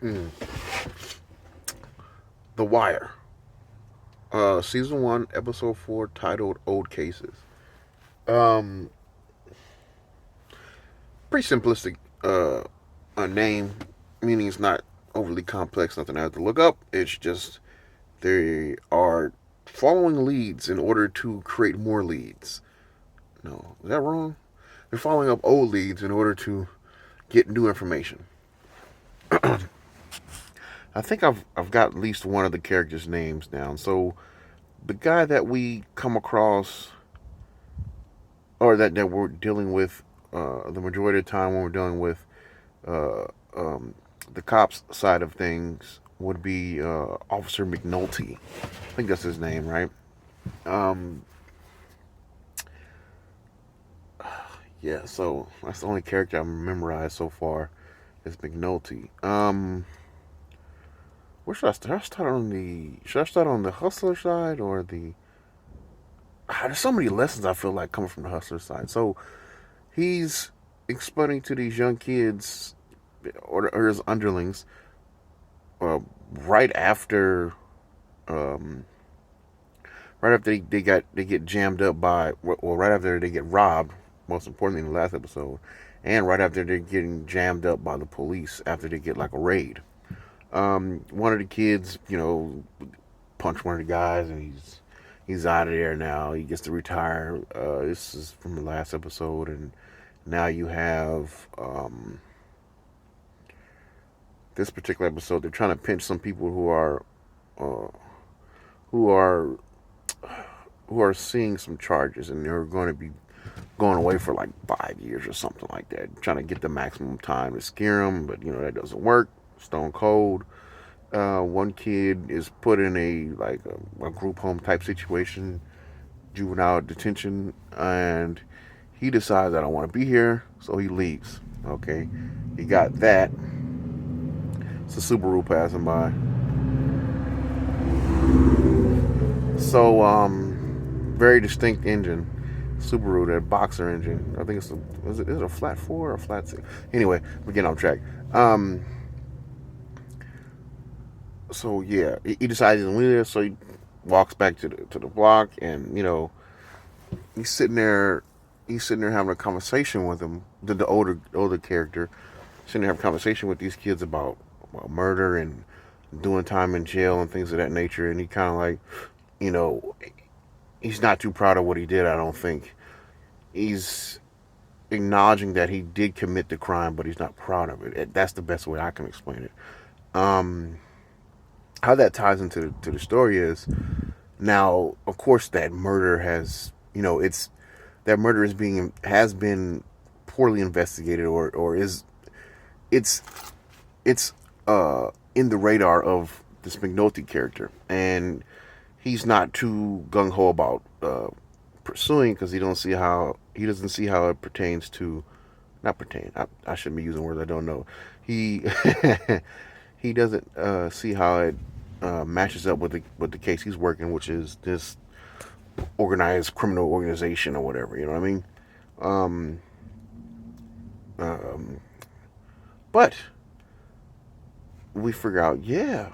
Mm. The Wire. Season 1, episode 4, titled Old Cases. Um, Pretty simplistic a name, meaning it's not overly complex, nothing I have to look up. It's just they are following leads in order to create more leads. No, is that wrong? They're following up old leads in order to get new information. I think I've got at least one of the characters' names down. So the guy that we come across, or that we're dealing with, the majority of the time when we're dealing with uh, um, the cops side of things, would be Officer McNulty. I think that's his name, right? Um, yeah. So that's the only character I've memorized so far is McNulty. Where should I start? Should I start on the hustler side or the? There's so many lessons I feel like coming from the hustler side. So he's explaining to these young kids or his underlings uh, right after um, right after they get jammed up by well right after they get robbed, most importantly in the last episode, and right after they're getting jammed up by the police after they get like a raid. One of the kids, punch one of the guys, and he's out of there now. He gets to retire. This is from the last episode, and now you have this particular episode. They're trying to pinch some people uh, who are who are seeing some charges, and they're going to be going away for like 5 years or something like that. Trying to get the maximum time to scare them, but that doesn't work. Stone cold. One kid is put in a group home type situation, juvenile detention, and he decides I don't want to be here, so he leaves. Okay, he got that. It's a Subaru passing by. So very distinct engine, Subaru, that boxer engine. I think is it a flat four or a flat six? Anyway, we're getting off track. Um, so yeah, he decides to leave there, so he walks back to the block, and he's sitting there he's sitting there having a conversation with him, the older character, sitting there having a conversation with these kids about murder and doing time in jail and things of that nature, and he kind of like, you know, he's not too proud of what he did. I don't think he's acknowledging that he did commit the crime, but he's not proud of it. That's the best way I can explain it. Um, how that ties into the story is now, of course, that murder it's that murder has been poorly investigated or is it's it's in the radar of this McNulty character, and he's not too gung ho about pursuing because he doesn't see how it pertains to not pertain. I shouldn't be using words I don't know. He he doesn't see how it matches up with the case he's working, which is this organized criminal organization or whatever. You know what I mean? Um, um, but we figure out, yeah,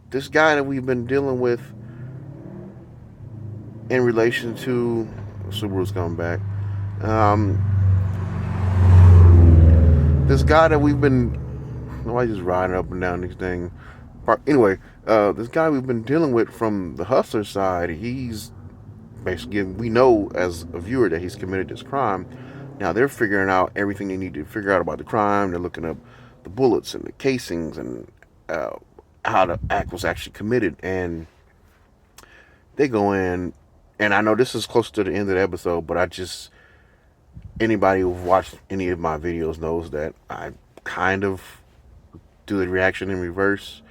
this guy that we've been dealing with in relation to Subaru's coming back. Um, this guy that we've been, nobody's just riding up and down this thing. Anyway, this guy we've been dealing with from the hustler side, he's basically, we know as a viewer that he's committed this crime. Now they're figuring out everything they need to figure out about the crime. They're looking up the bullets and the casings and uh, how the act was actually committed. And they go in, and I know this is close to the end of the episode, but anybody who's watched any of my videos knows that I kind of do the reaction in reverse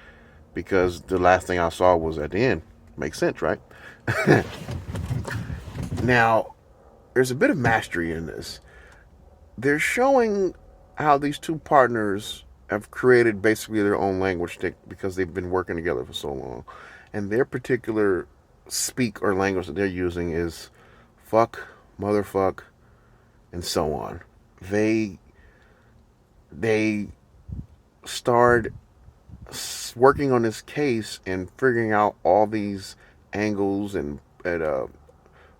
because the last thing I saw was at the end. Makes sense, right? Now, there's a bit of mastery in this. They're showing how these two partners have created basically their own language because they've been working together for so long. And their particular speak or language that they're using is fuck, motherfuck, and so on. They they started working on this case and figuring out all these angles and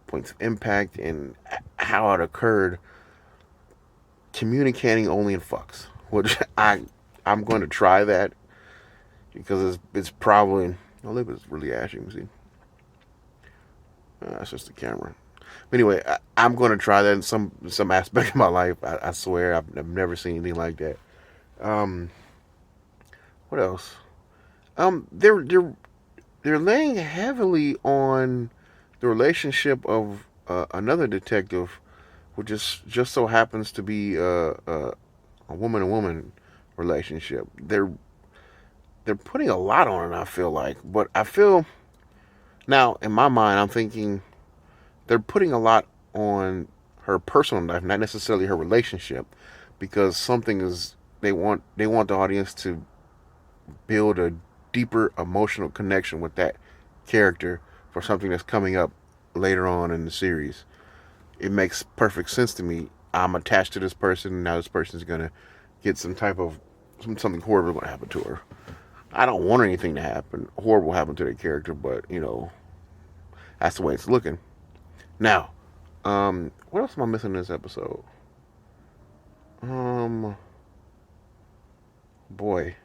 points of impact and how it occurred, communicating only in fucks. Which I'm going to try that because it's probably, oh, look, it's really ashy. You see, that's just the camera. But anyway, I'm going to try that in some aspect of my life. I swear, I've never seen anything like that. Um, what else? They're laying heavily on the relationship of another detective, who just so happens to be a woman and woman relationship. They're putting a lot on it. I feel like, but I feel now in my mind, I'm thinking they're putting a lot on her personal life, not necessarily her relationship, because something is they want the audience to build a deeper emotional connection with that character for something that's coming up later on in the series. It makes perfect sense to me. I'm attached to this person, and now this person's gonna get something horrible gonna happen to her. I don't want anything to happen, horrible happen to their character, but that's the way it's looking. Now, what else am I missing in this episode? Um, boy,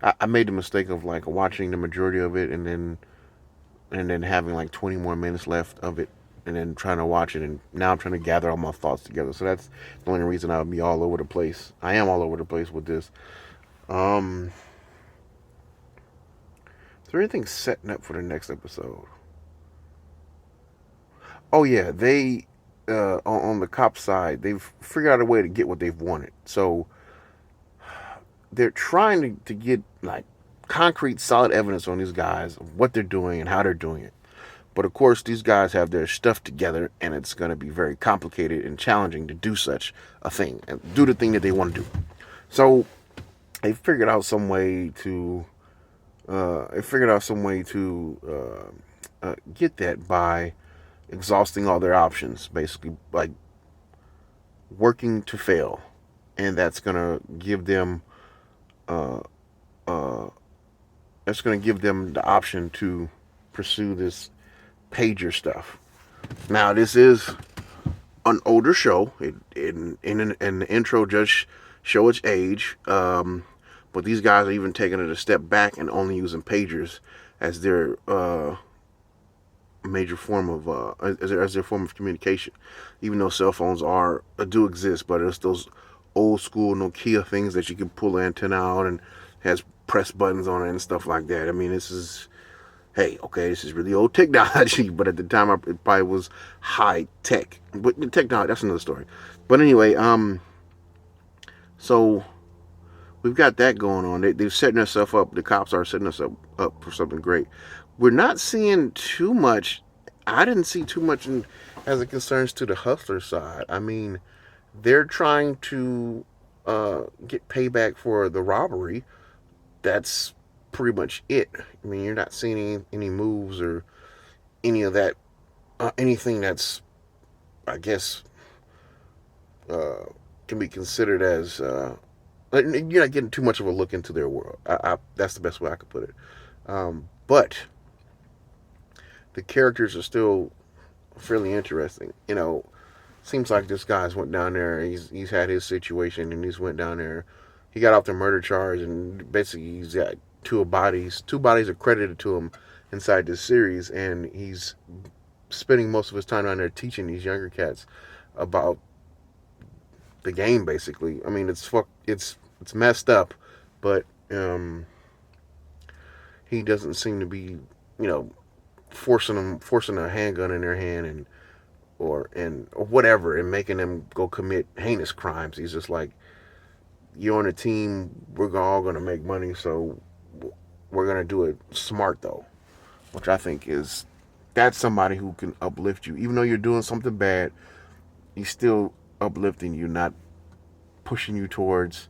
I made the mistake of like watching the majority of it and then having like 20 more minutes left of it and then trying to watch it, and now I'm trying to gather all my thoughts together. So that's the only reason I would be all over the place. I am all over the place with this. Um, is there anything setting up for the next episode? Oh yeah, they on the cop side, they've figured out a way to get what they've wanted. So they're trying to get like concrete, solid evidence on these guys of what they're doing and how they're doing it. But of course, these guys have their stuff together, and it's going to be very complicated and challenging to do such a thing and do the thing that they want to do. So they figured out some way to get that by exhausting all their options, basically like working to fail, and uh, uh, that's going to give them the option to pursue this pager stuff. Now, this is an older show. In the intro, just show its age. But these guys are even taking it a step back and only using pagers as their major form of as their form of communication. Even though cell phones do exist, but it's those old school Nokia things that you can pull the antenna out and has press buttons on it and stuff like that. I mean, this is, hey, okay, this is really old technology, but at the time it probably was high tech. But the technology, that's another story. But anyway, so we've got that going on. They're setting themselves up. The cops are setting us up for something great. We're not seeing too much. I didn't see too much as it concerns to the hustler side. I mean, they're trying to get payback for the robbery. That's pretty much it. I mean, you're not seeing any moves or any of that, anything that's, I guess, uh, can be considered as. You're not getting too much of a look into their world. That's the best way I could put it. But the characters are still fairly interesting. Seems like this guy's went down there. He's had his situation, and he's went down there. He got off the murder charge, and basically he's got two bodies. Two bodies are credited to him inside this series, and he's spending most of his time down there teaching these younger cats about the game. Basically, I mean, it's messed up, but he doesn't seem to be, you know, forcing a handgun in their hand or whatever and making them go commit heinous crimes. He's just like, you're on a team. We're all gonna make money, so we're gonna do it smart though, which I think is that's somebody who can uplift you, even though you're doing something bad. He's still uplifting you, not pushing you towards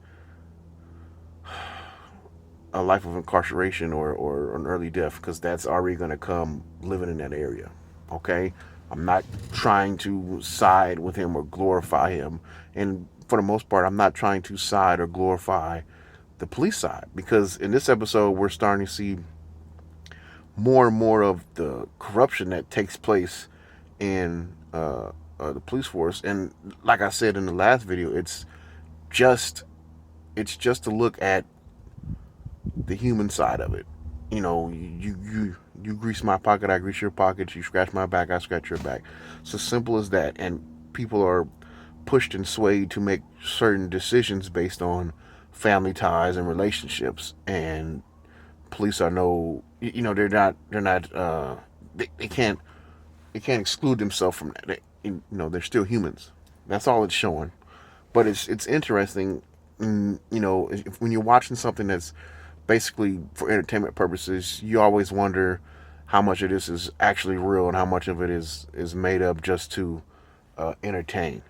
a life of incarceration or an early death, because that's already going to come living in that area. Okay? I'm not trying to side with him or glorify him. And for the most part, I'm not trying to side or glorify the police side, because in this episode we're starting to see more and more of the corruption that takes place in the police force. And like I said in the last video, just just to look at the human side of it. You know, you grease my pocket, I grease your pocket. You scratch my back, I scratch your back. It's as simple as that. And people are pushed and swayed to make certain decisions based on family ties and relationships. And police are no, you know, they can't exclude themselves from that. You know, they're still humans. That's all it's showing. But it's interesting, you know, when you're watching something that's basically for entertainment purposes, you always wonder how much of this is actually real and how much of it is made up just to entertain.